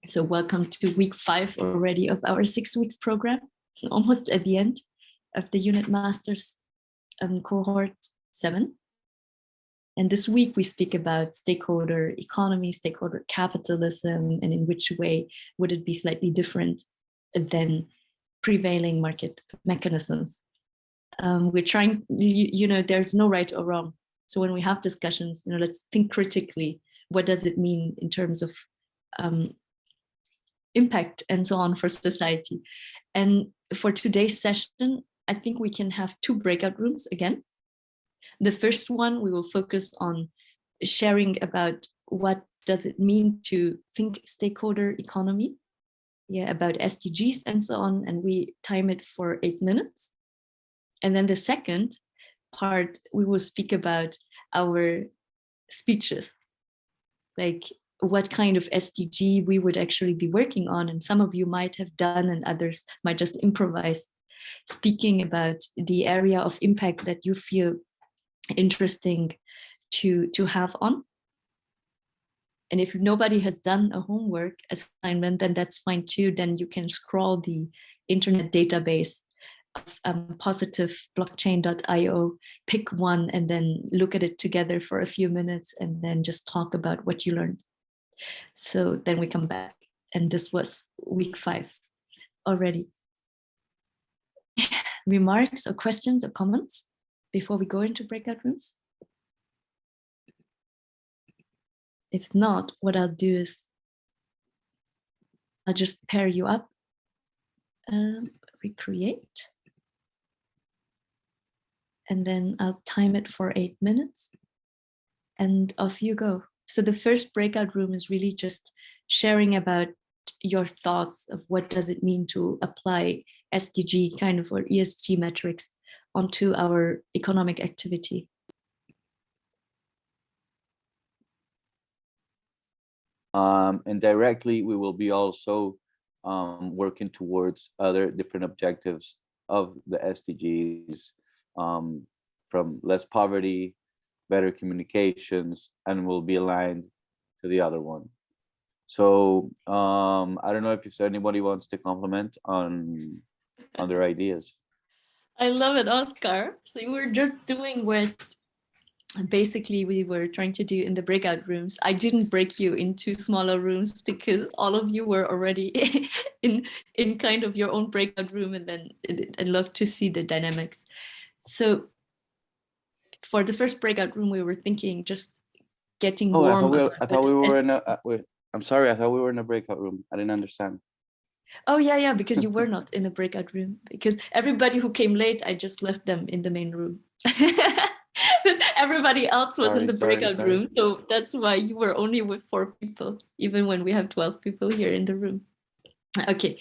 So welcome to week 5 already of our 6 weeks program, almost at the end of the Unit Masters Cohort 7. And this week we speak about stakeholder economy, stakeholder capitalism, and in which way would it be slightly different than prevailing market mechanisms. We're trying, there's no right or wrong. So when we have discussions, let's think critically. What does it mean in terms of impact and so on for society? And for today's session, I think we can have 2 breakout rooms again. The first one, we will focus on sharing about what does it mean to think stakeholder economy, about SDGs and so on, and we time it for 8 minutes. And then the second part, we will speak about our speeches, like what kind of SDG we would actually be working on, and some of you might have done and others might just improvise, speaking about the area of impact that you feel interesting to have on. And if nobody has done a homework assignment, then that's fine too. Then you can scroll the internet database of positive blockchain.io, pick one and then look at it together for a few minutes and then just talk about what you learned. So then we come back, and this was week 5 already. Remarks or questions or comments before we go into breakout rooms? If not, what I'll do is I'll just pair you up, recreate, and then I'll time it for 8 minutes and off you go. So the first breakout room is really just sharing about your thoughts of what does it mean to apply SDG kind of or ESG metrics onto our economic activity. And directly, we will be also working towards other different objectives of the SDGs, from less poverty, better communications, and will be aligned to the other one. So I don't know if anybody wants to comment on their ideas. I love it, Oscar. So you were just doing what basically we were trying to do in the breakout rooms. I didn't break you into smaller rooms because all of you were already in kind of your own breakout room, and then I love to see the dynamics. So for the first breakout room, we were thinking just getting warm. I thought we were in a. I'm sorry, I thought we were in a breakout room. I didn't understand. Oh yeah, because you were not in a breakout room, because everybody who came late, I just left them in the main room. Everybody else was in the breakout room, so that's why you were only with 4 people, even when we have 12 people here in the room. Okay,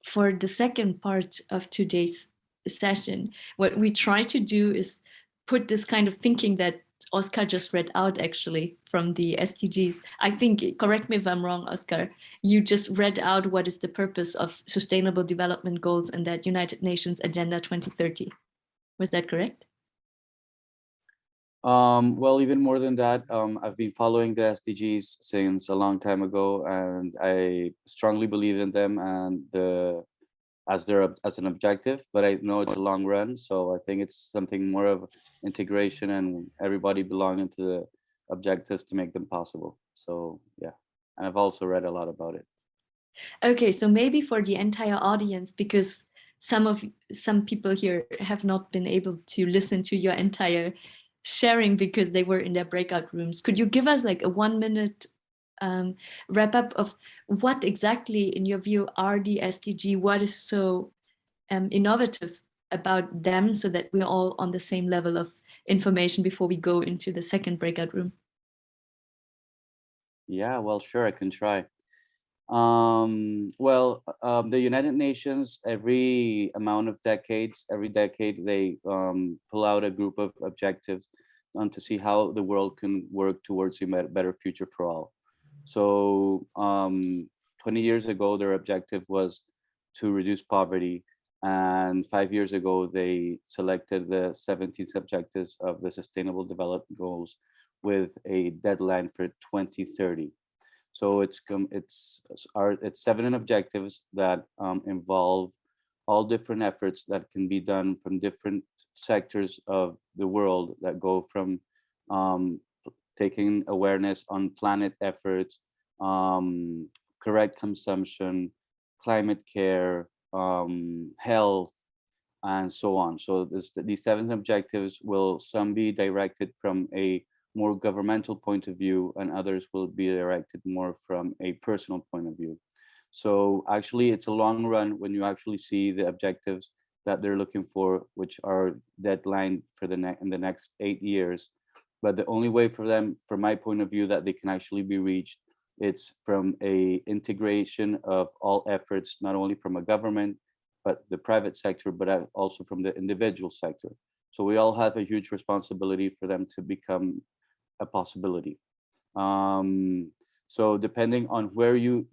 for the second part of today's session, what we try to do is put this kind of thinking that Oscar just read out actually from the SDGs. I think, correct me if I'm wrong, Oscar, you just read out what is the purpose of Sustainable Development Goals and that United Nations Agenda 2030. Was that correct? Well, even more than that, I've been following the SDGs since a long time ago, and I strongly believe in them and as an objective, but I know it's a long run, so I think it's something more of integration and everybody belonging to the objectives to make them possible. So yeah, and I've also read a lot about it. Okay, so maybe for the entire audience, because some people here have not been able to listen to your entire sharing because they were in their breakout rooms, could you give us like a 1-minute wrap up of what exactly, in your view, are the SDG? What is so innovative about them, so that we're all on the same level of information before we go into the second breakout room? Yeah, well, sure, I can try. The United Nations, every decade, they pull out a group of objectives to see how the world can work towards a better future for all. So 20 years ago, their objective was to reduce poverty. And 5 years ago, they selected the 17 objectives of the Sustainable Development Goals with a deadline for 2030. So it's 7 objectives that involve all different efforts that can be done from different sectors of the world, that go from taking awareness on planet efforts, correct consumption, climate care, health, and so on. So these 7 objectives will some be directed from a more governmental point of view, and others will be directed more from a personal point of view. So actually, it's a long run when you actually see the objectives that they're looking for, which are deadline for in the next 8 years. But the only way for them, from my point of view, that they can actually be reached, it's from a integration of all efforts, not only from a government, but the private sector, but also from the individual sector. So we all have a huge responsibility for them to become a possibility. So depending on where you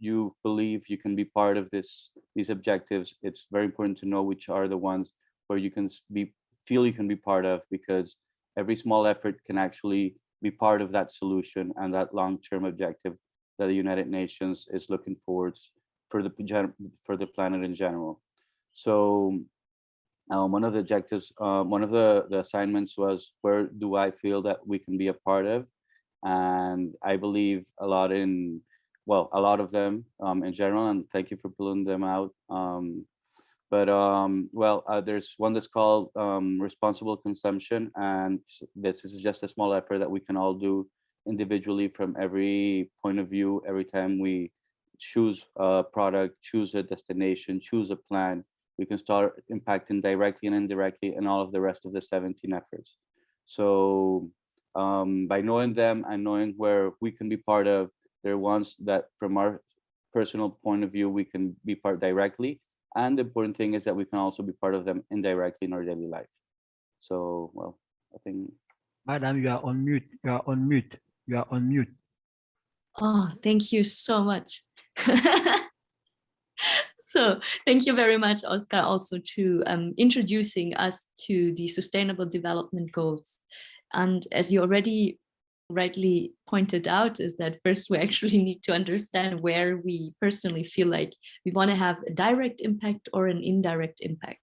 believe you can be part of these objectives, it's very important to know which are the ones where you can feel you can be part of, because every small effort can actually be part of that solution and that long-term objective that the United Nations is looking towards for the planet in general. So one of the objectives, one of the assignments was, where do I feel that we can be a part of? And I believe a lot of them in general, and thank you for pulling them out. There's one that's called responsible consumption, and this is just a small effort that we can all do individually from every point of view. Every time we choose a product, choose a destination, choose a plan, we can start impacting directly and indirectly in all of the rest of the 17 efforts. So by knowing them and knowing where we can be part of, they're ones that from our personal point of view, we can be part directly. And the important thing is that we can also be part of them indirectly in our daily life. So, well, I think. Madam, you are on mute. You are on mute. You are on mute. Oh, thank you so much. So thank you very much, Oscar, also to introducing us to the Sustainable Development Goals. And as you already rightly pointed out, is that first we actually need to understand where we personally feel like we want to have a direct impact or an indirect impact.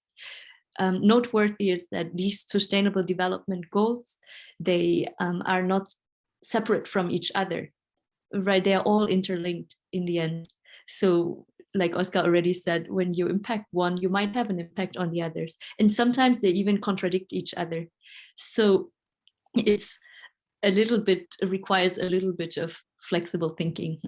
Noteworthy is that these Sustainable Development Goals, they are not separate from each other, right? They are all interlinked in the end. So like Oscar already said, when you impact one, you might have an impact on the others. And sometimes they even contradict each other. So it's requires a little bit of flexible thinking,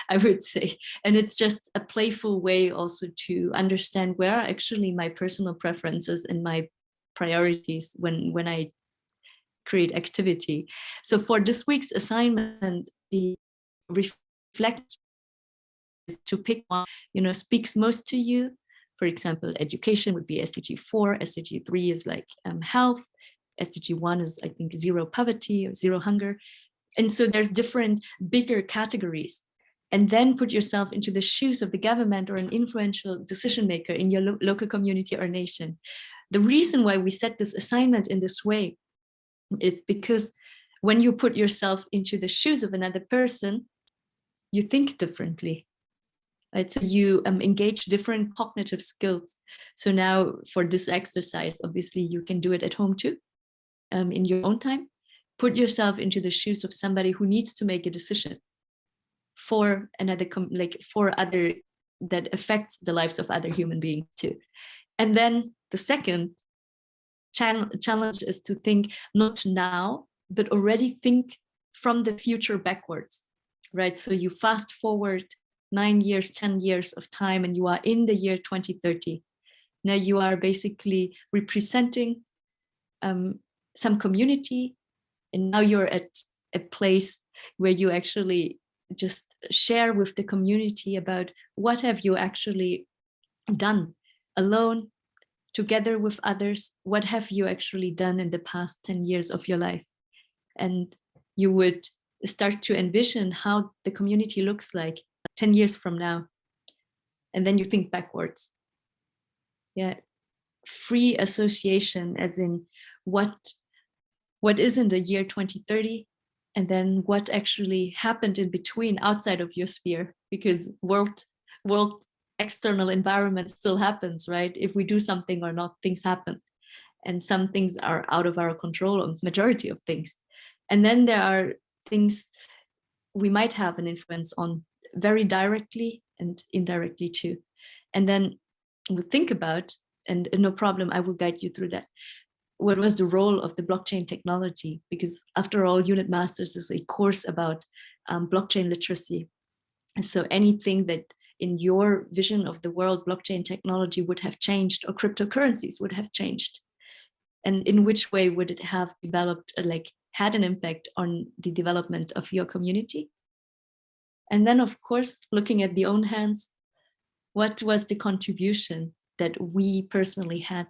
I would say. And it's just a playful way also to understand where are actually my personal preferences and my priorities when I create activity. So for this week's assignment, the reflect is to pick one, speaks most to you. For example, education would be SDG 4, SDG 3 is like health, SDG 1 is, I think, zero poverty or zero hunger. And so there's different bigger categories. And then put yourself into the shoes of the government or an influential decision maker in your local community or nation. The reason why we set this assignment in this way is because when you put yourself into the shoes of another person, you think differently. Right? So you engage different cognitive skills. So now for this exercise, obviously you can do it at home too, in your own time. Put yourself into the shoes of somebody who needs to make a decision for another, that affects the lives of other human beings too. And then the second challenge is to think not now, but already think from the future backwards, right? So you fast forward 9 years, 10 years of time, and you are in the year 2030. Now you are basically representing some community, and now you're at a place where you actually just share with the community about what have you actually done alone, together with others, what have you actually done in the past 10 years of your life. And you would start to envision how the community looks like 10 years from now. And then you think backwards. Yeah, free association, as in what is in the year 2030 And then what actually happened in between outside of your sphere, because world external environment still happens, right? If we do something or not, things happen. And some things are out of our control, a majority of things. And then there are things we might have an influence on very directly and indirectly too. And then we'll think about, and no problem, I will guide you through that. What was the role of the blockchain technology? Because after all, Unit Masters is a course about blockchain literacy. And so anything that in your vision of the world, blockchain technology would have changed, or cryptocurrencies would have changed. And in which way would it have developed, had an impact on the development of your community? And then, of course, looking at the own hands, what was the contribution that we personally had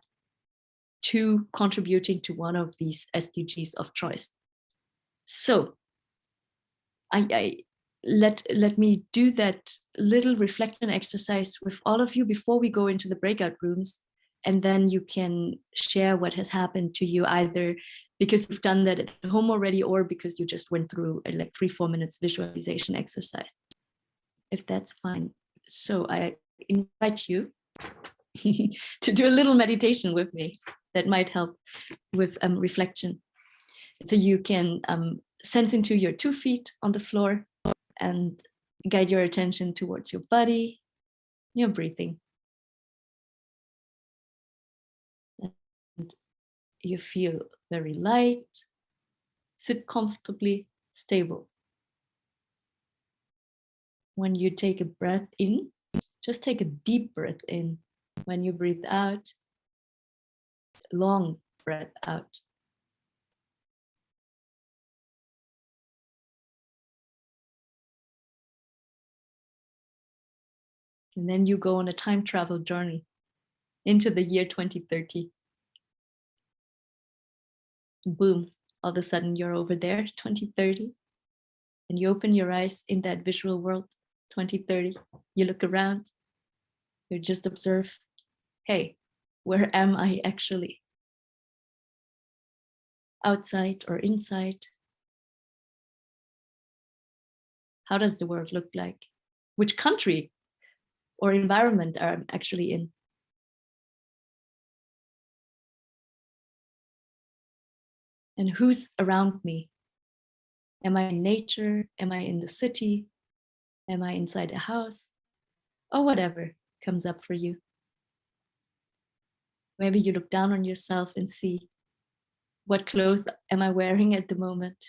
to contributing to one of these SDGs of choice? So let me do that little reflection exercise with all of you before we go into the breakout rooms. And then you can share what has happened to you, either because you've done that at home already, or because you just went through a 3-4 minutes visualization exercise, if that's fine. So I invite you to do a little meditation with me that might help with reflection. So you can sense into your 2 feet on the floor and guide your attention towards your body, your breathing. And you feel very light, sit comfortably, stable. When you take a breath in, just take a deep breath in. When you breathe out, long breath out. And then you go on a time travel journey into the year 2030. Boom, all of a sudden you're over there, 2030. And you open your eyes in that visual world, 2030. You look around, you just observe, hey, where am I actually? Outside or inside? How does the world look like? Which country or environment are I actually in? And who's around me? Am I in nature? Am I in the city? Am I inside a house? Or whatever comes up for you. Maybe you look down on yourself and see, what clothes am I wearing at the moment?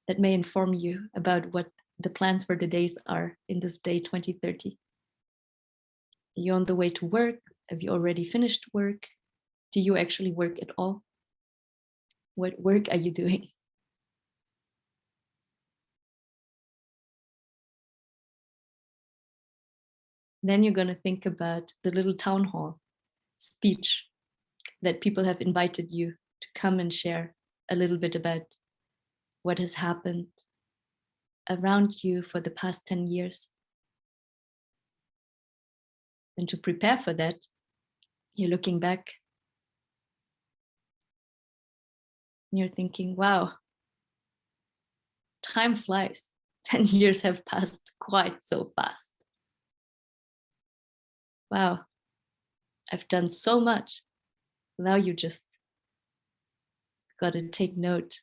That may inform you about what the plans for the days are in this day 2030. Are you on the way to work? Have you already finished work? Do you actually work at all? What work are you doing? Then you're going to think about the little town hall speech that people have invited you to come and share a little bit about what has happened around you for the past 10 years. And to prepare for that, you're looking back and you're thinking, wow, time flies. 10 years have passed quite so fast. Wow, I've done so much. Now you just got to take note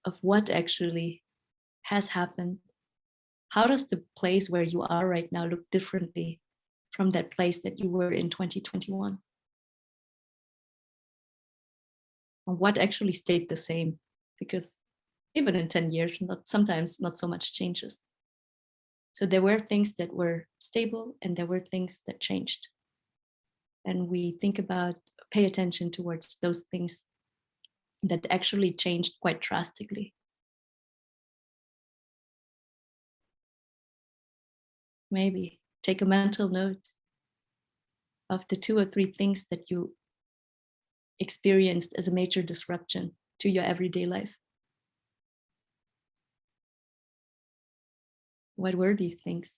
of what actually has happened. How does the place where you are right now look differently from that place that you were in 2021? And what actually stayed the same? Because even in 10 years, sometimes not so much changes. So there were things that were stable and there were things that changed. And we think about, pay attention towards those things that actually changed quite drastically. Maybe take a mental note of the 2 or 3 things that you experienced as a major disruption to your everyday life. What were these things?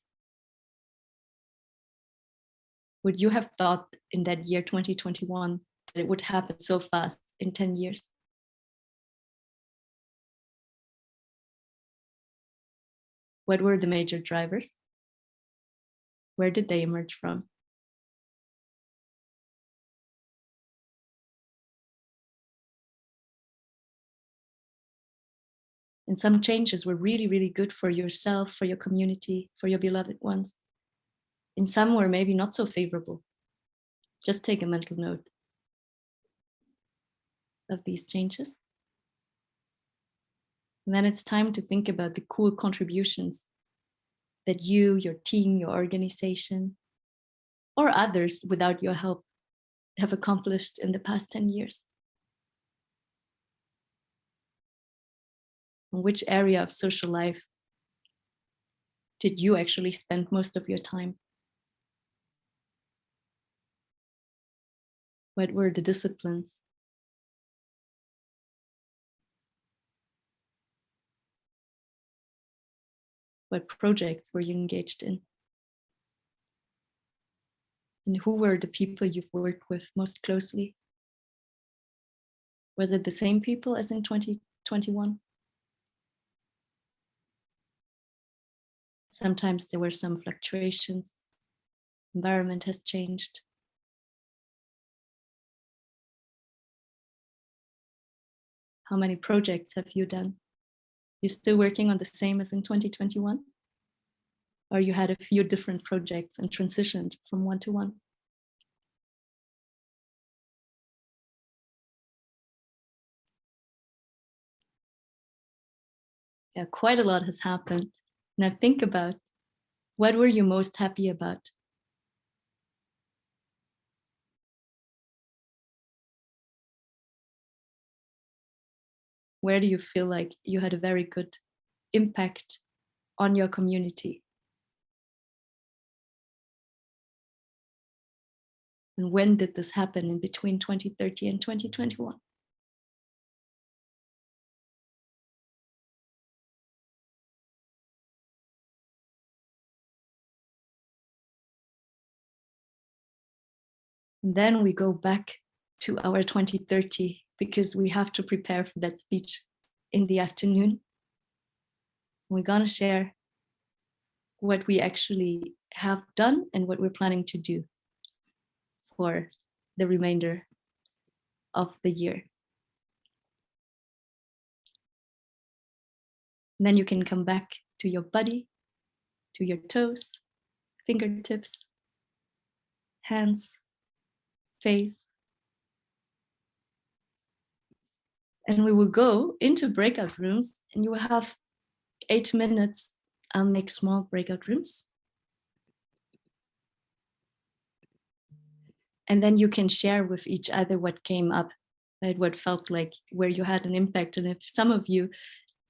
Would you have thought in that year 2021 that it would happen so fast in 10 years? What were the major drivers? Where did they emerge from? And some changes were really, really good for yourself, for your community, for your beloved ones. And some were maybe not so favorable. Just take a mental note of these changes. And then it's time to think about the cool contributions that you, your team, your organization, or others without your help have accomplished in the past 10 years. In which area of social life did you actually spend most of your time? What were the disciplines? What projects were you engaged in? And who were the people you've worked with most closely? Was it the same people as in 2021? Sometimes there were some fluctuations. Environment has changed. How many projects have you done? You still working on the same as in 2021? Or you had a few different projects and transitioned from one to one? Yeah, quite a lot has happened. Now think about, what were you most happy about? Where do you feel like you had a very good impact on your community? And when did this happen in between 2030 and 2021? And then we go back to our 2030 because we have to prepare for that speech in the afternoon. We're gonna share what we actually have done and what we're planning to do for the remainder of the year. And then you can come back to your body, to your toes, fingertips, hands, face. And we will go into breakout rooms, and you will have 8 minutes. I'll make small breakout rooms. And then you can share with each other what came up, right? What felt like, where you had an impact. And if some of you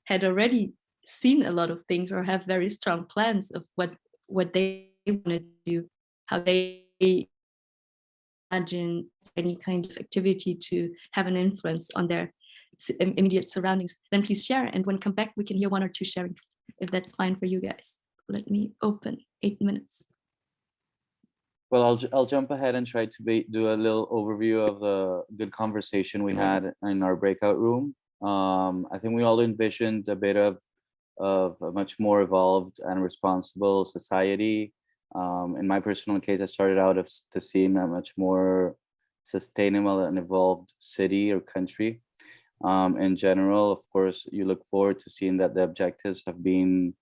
had already seen a lot of things or have very strong plans of what they want to do, how they imagine any kind of activity to have an influence on their immediate surroundings, then please share. And when come back, we can hear 1 or 2 sharings, if that's fine for you guys. Let me open 8 minutes. Well, I'll jump ahead and try to do a little overview of the good conversation we had in our breakout room. I think we all envisioned a bit of a much more evolved and responsible society. In my personal case, I started out to seeing a much more sustainable and evolved city or country. In general, of course, you look forward to seeing that the objectives have been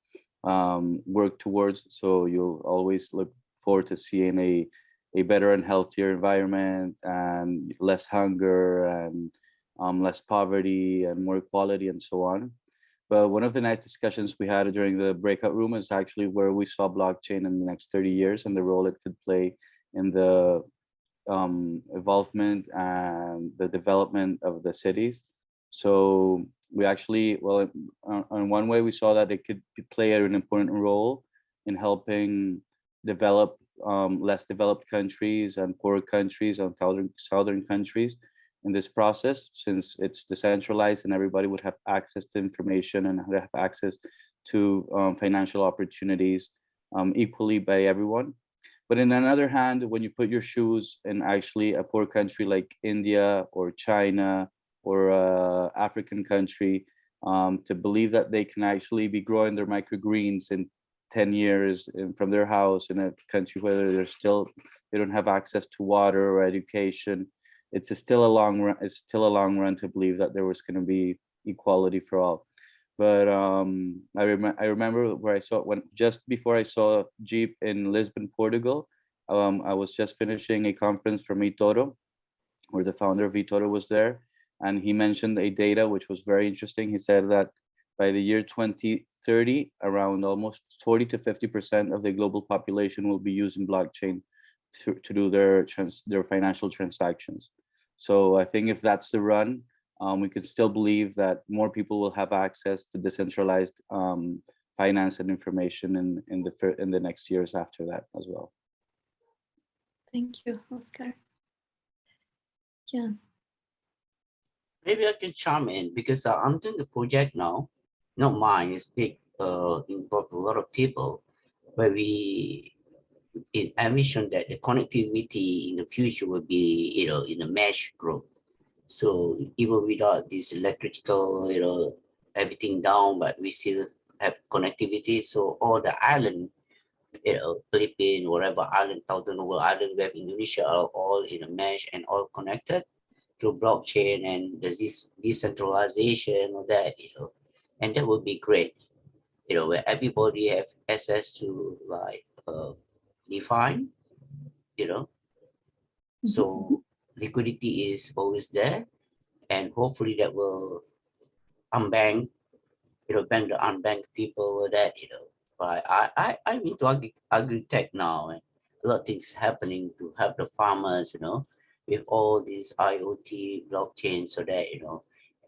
worked towards. So you'll always look forward to seeing a better and healthier environment, and less hunger, and less poverty, and more equality, and so on. But one of the nice discussions we had during the breakout room is actually where we saw blockchain in the next 30 years and the role it could play in the evolvement and the development of the cities. So we actually, well, in one way we saw that it could play an important role in helping develop less developed countries and poorer countries and southern countries in this process, since it's decentralized and everybody would have access to information and have access to financial opportunities equally by everyone. But in another hand, when you put your shoes in actually a poor country like India or China or African country, to believe that they can actually be growing their microgreens in 10 years from their house in a country where they don't have access to water or education. It's still a long run. It's still a long run to believe that there was going to be equality for all. But I remember where I saw just before I saw Jeep in Lisbon, Portugal. I was just finishing a conference from eToro, where the founder of eToro was there, and he mentioned a data which was very interesting. He said that by the year 2030, around almost 40 to 50% of the global population will be using blockchain to do their financial transactions. So I think if that's the run, we can still believe that more people will have access to decentralized finance and information in the next years after that as well. Thank you, Oscar. Yeah. Maybe I can chime in because I'm doing the project now. Not mine, it's big, involve a lot of people, where we envision that the connectivity in the future will be, in a mesh group. So even without this electrical, everything down, but we still have connectivity. So all the island, Philippines, whatever island, thousand over island, we have Indonesia are all in a mesh and all connected through blockchain, and there's this decentralization of that, and that would be great, where everybody have access to like define, so liquidity is always there, and hopefully that will unbank, bank the unbanked people or that, But I'm into agri-tech now, and a lot of things happening to help the farmers, with all these IoT blockchain, so that,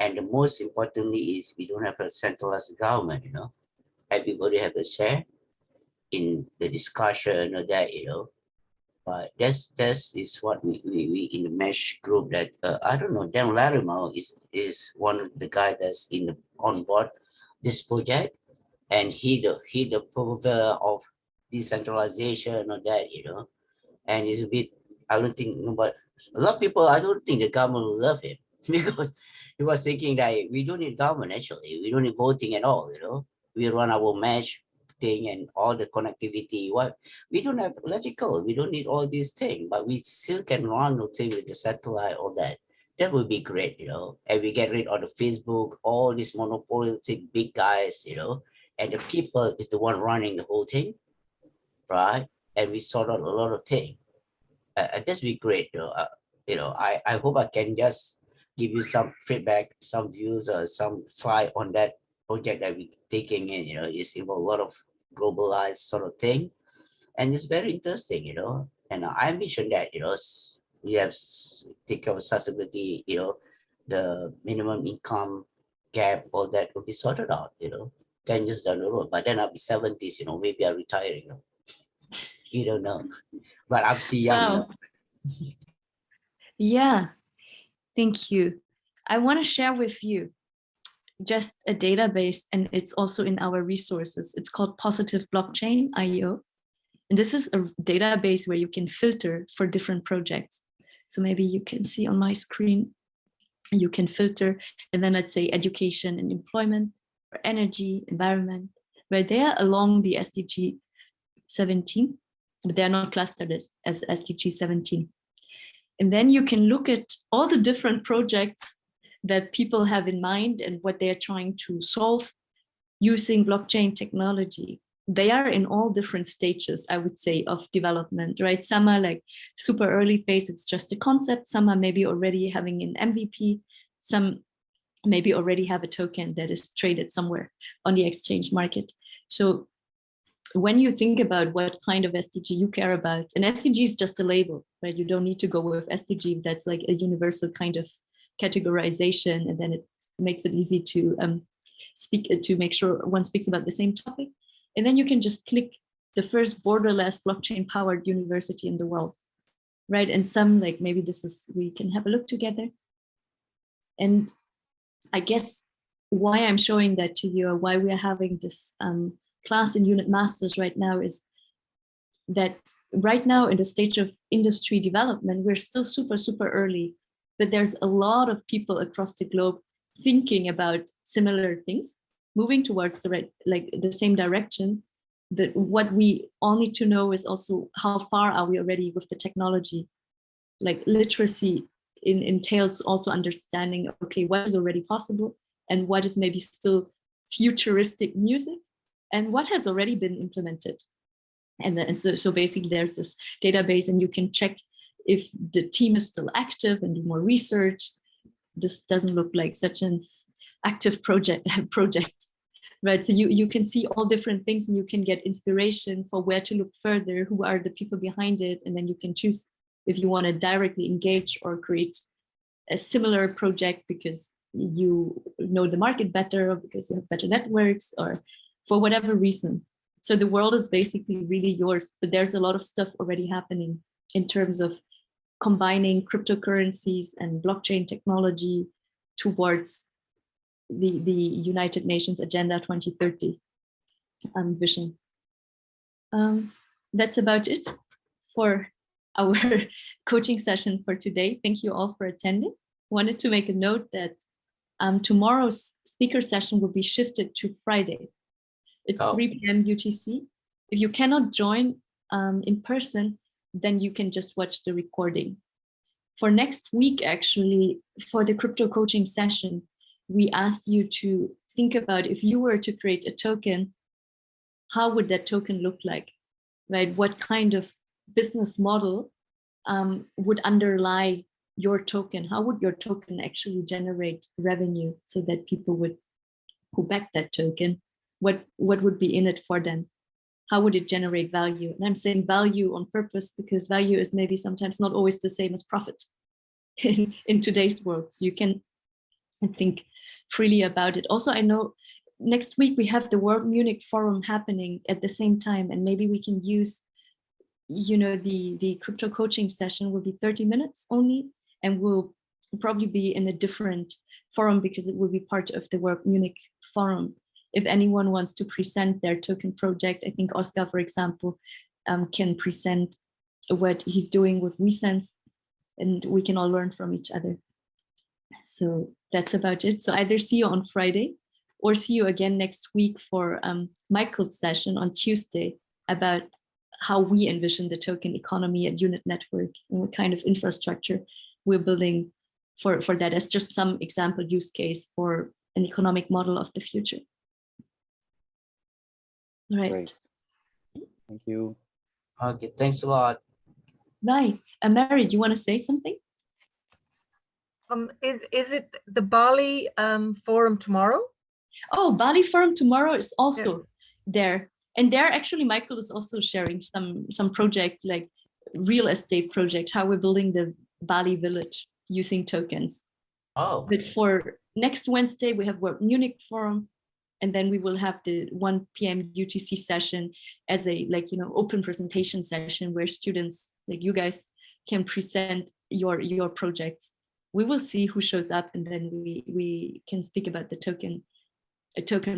and the most importantly is we don't have a centralized government, everybody have a share in the discussion of that, but that's is what we in the mesh group that I don't know, Dan Larimer is one of the guy that's on board this project, and he the promoter of decentralization of that, and it's a bit, I don't think, but a lot of people, I don't think the government will love him because he was thinking that we don't need government, actually. We don't need voting at all, We run our mesh thing and all the connectivity. What we don't have electrical, we don't need all these things, but we still can run the thing with the satellite, all that. That would be great, And we get rid of the Facebook, all these monopolistic big guys, and the people is the one running the whole thing, right? And we sort out a lot of things. That'd be great, I hope I can just give you some feedback, some views, or some slide on that project that we're taking in, it's involved a lot of globalized sort of thing, and it's very interesting, and I envision that, we have take of accessibility, the minimum income gap, all that will be sorted out, 10 years down the road, but then I'll be 70s, maybe I'll retire, you don't know, but I'm still young. Wow. Yeah, thank you. I want to share with you just a database, and it's also in our resources. It's called Positive Blockchain.io. And this is a database where you can filter for different projects. So maybe you can see on my screen, you can filter, and then let's say education and employment, or energy, environment, where they are along the SDG 17, but they're not clustered as SDG 17. And then you can look at all the different projects that people have in mind and what they're trying to solve using blockchain technology. They are in all different stages, I would say, of development, right? Some are like super early phase, it's just a concept. Some are maybe already having an MVP. Some maybe already have a token that is traded somewhere on the exchange market. So when you think about what kind of SDG you care about, and SDG is just a label, right? You don't need to go with SDG. That's like a universal kind of categorization, and then it makes it easy to make sure one speaks about the same topic. And then you can just click the first borderless blockchain powered university in the world, right? And some, like, maybe we can have a look together. And I guess why I'm showing that to you, or why we are having this class in Unit Masters right now, is that right now in the stage of industry development, we're still super, super early, but there's a lot of people across the globe thinking about similar things, moving towards the same direction. But what we all need to know is also how far are we already with the technology. Like literacy entails also understanding, okay, what is already possible and what is maybe still futuristic music and what has already been implemented. And then, so basically there's this database and you can check if the team is still active and do more research. This doesn't look like such an active project, right? So you can see all different things and you can get inspiration for where to look further, who are the people behind it, and then you can choose if you want to directly engage or create a similar project because you know the market better or because you have better networks or for whatever reason. So the world is basically really yours, but there's a lot of stuff already happening in terms of combining cryptocurrencies and blockchain technology towards the United Nations Agenda 2030 vision. That's about it for our coaching session for today. Thank you all for attending. Wanted to make a note that tomorrow's speaker session will be shifted to Friday. It's 3 p.m. UTC. If you cannot join in person, then you can just watch the recording. For next week, actually, for the crypto coaching session, we asked you to think about if you were to create a token, how would that token look like, right? What kind of business model would underlie your token? How would your token actually generate revenue so that people would who back that token? What would be in it for them? How would it generate value? And I'm saying value on purpose because value is maybe sometimes not always the same as profit in today's world. So you can think freely about it. Also, I know next week we have the World Munich Forum happening at the same time, and maybe we can use, you know, the crypto coaching session will be 30 minutes only, and we'll probably be in a different forum because it will be part of the World Munich Forum. If anyone wants to present their token project, I think Oscar, for example, can present what he's doing with WeSense, and we can all learn from each other. So that's about it. So either see you on Friday or see you again next week for Michael's session on Tuesday about how we envision the token economy at Unit Network and what kind of infrastructure we're building for that as just some example use case for an economic model of the future. All right. Great. Thank you. Okay, thanks a lot. Bye. Mary, do you want to say something? Is it the Bali forum tomorrow? Oh, Bali Forum tomorrow is also there. And there actually Michael is also sharing some project like real estate project, how we're building the Bali village using tokens. Oh, But for next Wednesday, we have World Munich Forum. And then we will have the 1 p.m. UTC session as a open presentation session where students like you guys can present your projects. We will see who shows up, and then we can speak about the token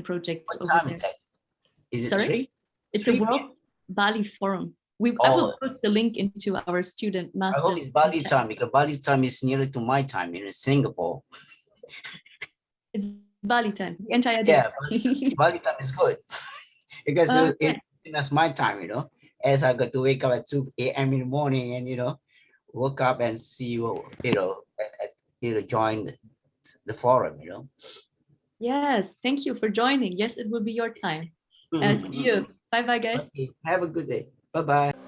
projects. what time is that? Is it Sorry? 3? It's a 3 World Bali Forum. I will post the link into our student I masters. hope it's Bali time because Bali time is nearer to my time in Singapore. It's Bali time, the entire day. Yeah, Bali time is good because it's my time, you know, as I got to wake up at 2 a.m. in the morning and, woke up and see, join the forum, Yes, thank you for joining. Yes, it will be your time. See you. Bye-bye, guys. Okay, have a good day. Bye-bye.